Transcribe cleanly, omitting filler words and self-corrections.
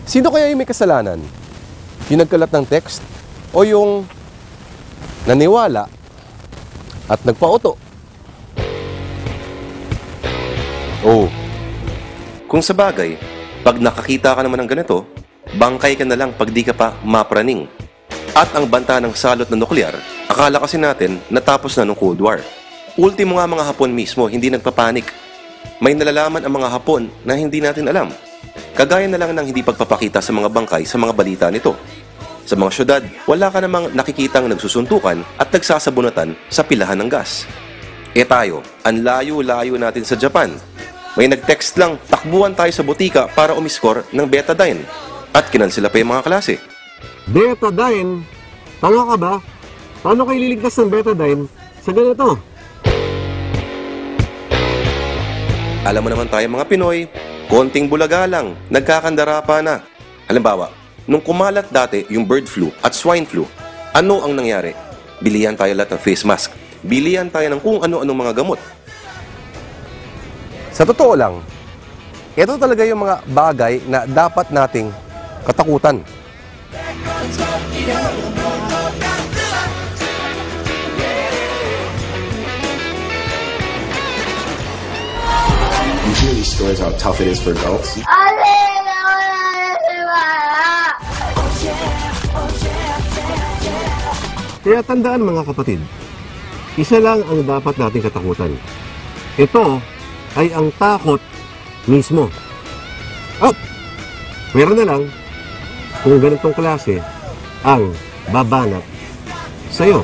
Sino kaya yung may kasalanan? Yung nagkalat ng text o yung naniwala at nagpauto? Oh, kung sa bagay, pag nakakita ka naman ng ganito, bangkay ka na lang pag di ka pa mapraning. At ang banta ng salot na nuklear, akala kasi natin natapos na ng Cold War. Ultimo nga mga Hapon mismo, hindi nagpapanik. May nalalaman ang mga Hapon na hindi natin alam. Kagaya na lang ng hindi pagpapakita sa mga bangkay sa mga balita nito. Sa mga syudad, wala ka namang nakikitang nagsusuntukan at nagsasabunatan sa pilahan ng gas. Tayo, ang layo-layo natin sa Japan. May nag-text lang, takbuhan tayo sa butika para umiskor ng betadine. At kinansela pa yung mga klase. Betadine? Tanga ka ba? Paano kayo liligtas ng betadine sa ganito? Alam mo naman tayo mga Pinoy, konting bulaga lang, nagkakandara pa na. Halimbawa, nung kumalat dati yung bird flu at swine flu, ano ang nangyari? Bilihan tayo lahat ng face mask. Bilihan tayo ng kung ano-anong mga gamot. Sa totoo lang, ito talaga yung mga bagay na dapat nating katakutan. You hear these stories how tough it is for adults? Kaya tandaan mga kapatid, isa lang ang dapat nating katakutan. Ito ay ang takot mismo. Oh! Meron na lang kung ganitong klase ang babanat sa'yo.